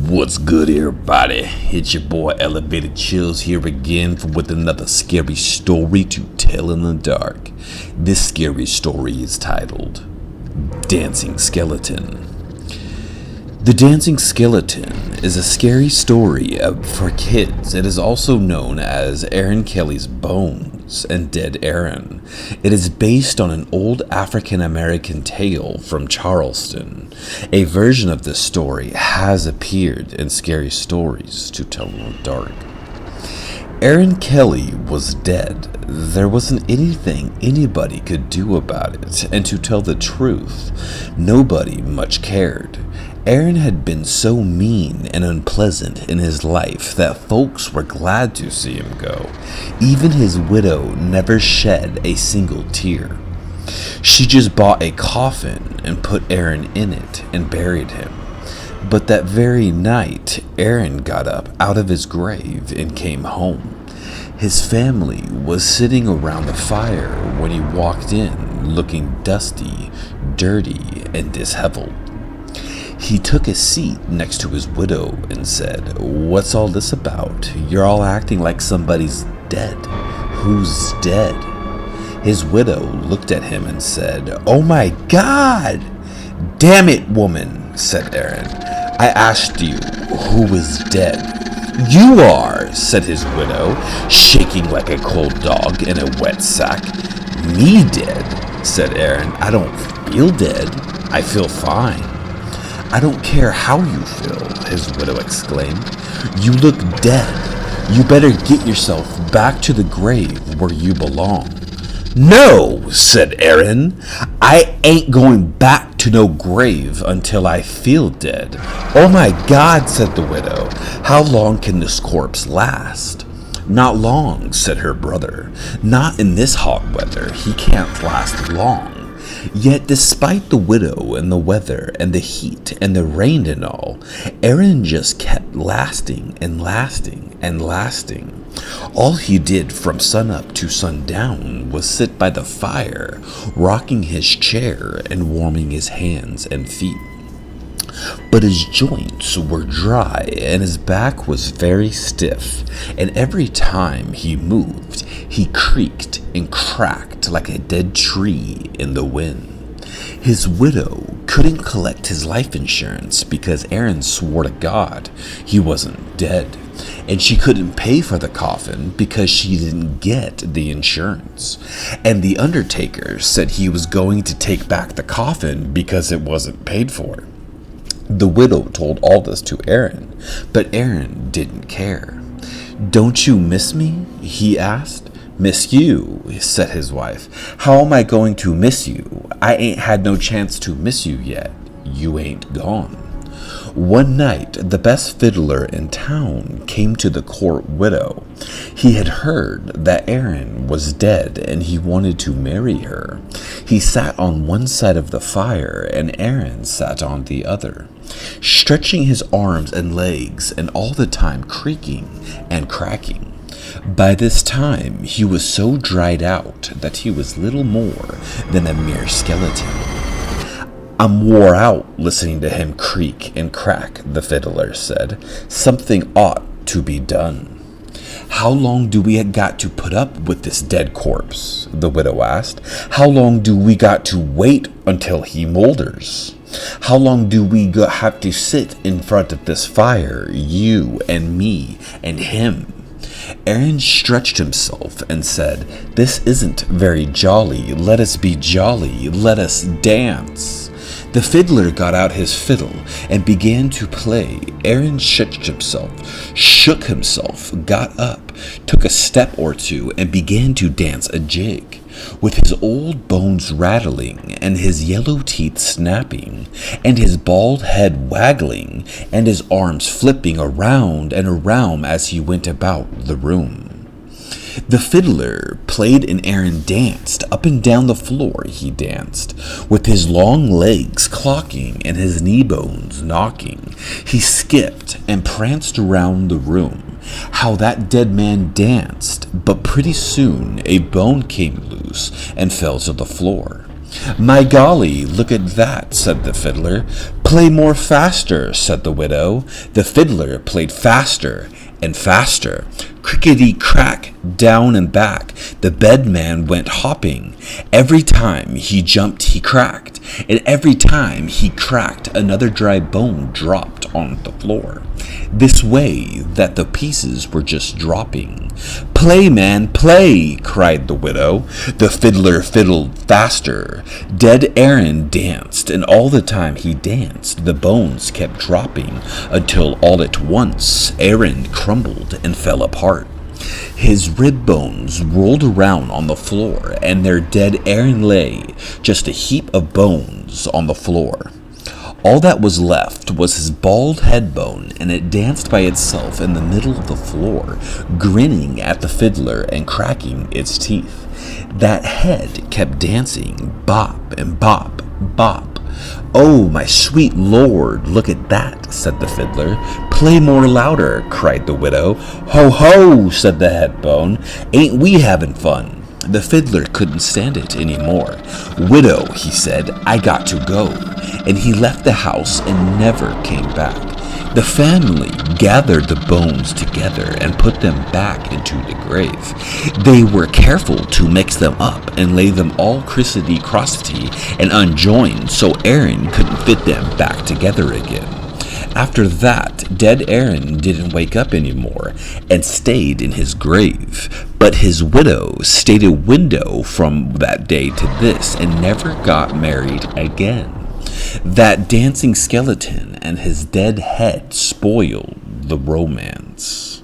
What's good, everybody? It's your boy Elevated Chillz here again with another scary story to tell in the dark. This scary story is titled Dancing Skeleton. The Dancing Skeleton is a scary story for kids. It is also known as Aaron Kelly's Bones and Dead Aaron. It is based on an old African American tale from Charleston. A version of this story has appeared in Scary Stories to Tell in the Dark. Aaron Kelly was dead. There wasn't anything anybody could do about it, and to tell the truth, nobody much cared. Aaron had been so mean and unpleasant in his life that folks were glad to see him go. Even his widow never shed a single tear. She just bought a coffin and put Aaron in it and buried him. But that very night, Aaron got up out of his grave and came home. His family was sitting around the fire when he walked in, looking dusty, dirty, and disheveled. He took a seat next to his widow and said, "What's all this about? You're all acting like somebody's dead. Who's dead?" His widow looked at him and said, "Oh my God!" "Damn it, woman," said Aaron. "I asked you who was dead." "You are," said his widow, shaking like a cold dog in a wet sack. "Me dead?" said Aaron. "I don't feel dead. I feel fine." "I don't care how you feel," his widow exclaimed. "You look dead. You better get yourself back to the grave where you belong." "No," said Aaron. "I ain't going back to no grave until I feel dead." "Oh my God," said the widow. "How long can this corpse last?" "Not long," said her brother. "Not in this hot weather. He can't last long." Yet despite the widow and the weather and the heat and the rain and all, Aaron just kept lasting and lasting and lasting. All he did from sunup to sundown was sit by the fire, rocking his chair and warming his hands and feet. But his joints were dry and his back was very stiff, and every time he moved, he creaked and cracked like a dead tree in the wind. His widow couldn't collect his life insurance because Aaron swore to God he wasn't dead, and she couldn't pay for the coffin because she didn't get the insurance. And the undertaker said he was going to take back the coffin because it wasn't paid for. The widow told all this to Aaron, but Aaron didn't care. "Don't you miss me?" he asked. "Miss you," said his wife. "How am I going to miss you? I ain't had no chance to miss you yet. You ain't gone." One night, the best fiddler in town came to the court widow. He had heard that Aaron was dead and he wanted to marry her. He sat on one side of the fire and Aaron sat on the other, stretching his arms and legs and all the time creaking and cracking. By this time, he was so dried out that he was little more than a mere skeleton. "I'm wore out listening to him creak and crack," the fiddler said. "Something ought to be done." "How long do we got to put up with this dead corpse?" the widow asked. "How long do we got to wait until he molders? How long do we have to sit in front of this fire, you and me and him?" Aaron stretched himself and said, "This isn't very jolly. Let us be jolly. Let us dance." The fiddler got out his fiddle and began to play. Aaron stretched himself, shook himself, got up, took a step or two, and began to dance a jig. With his old bones rattling, and his yellow teeth snapping, and his bald head waggling, and his arms flipping around and around as he went about the room. The fiddler played and Aaron danced. Up and down the floor he danced, with his long legs clocking and his knee bones knocking. He skipped and pranced around the room. How that dead man danced, but pretty soon a bone came loose and fell to the floor. My golly, look at that, said the fiddler. Play more faster, said the widow. The fiddler played faster and faster. Crickety-crack, down and back, the bedman went hopping. Every time he jumped, he cracked, and every time he cracked, another dry bone dropped on the floor. This way that the pieces were just dropping. Play, man, play, cried the widow. The fiddler fiddled faster. Dead Aaron danced, and all the time he danced, the bones kept dropping, until all at once Aaron crumbled and fell apart. His rib bones rolled around on the floor, and there dead Aaron lay, just a heap of bones on the floor. All that was left was his bald head bone, and it danced by itself in the middle of the floor, grinning at the fiddler and cracking its teeth. That head kept dancing, bop and bop, bop. Oh, my sweet lord, look at that, said the fiddler. Play more louder, cried the widow. Ho, ho, said the head bone. Ain't we having fun? The fiddler couldn't stand it anymore. Widow, he said, I got to go. And he left the house and never came back. The family gathered the bones together and put them back into the grave. They were careful to mix them up and lay them all crissity-crossity and unjoined so Aaron couldn't fit them back together again. After that, dead Aaron didn't wake up anymore and stayed in his grave. But his widow stayed a widow from that day to this and never got married again. That dancing skeleton and his dead head spoiled the romance.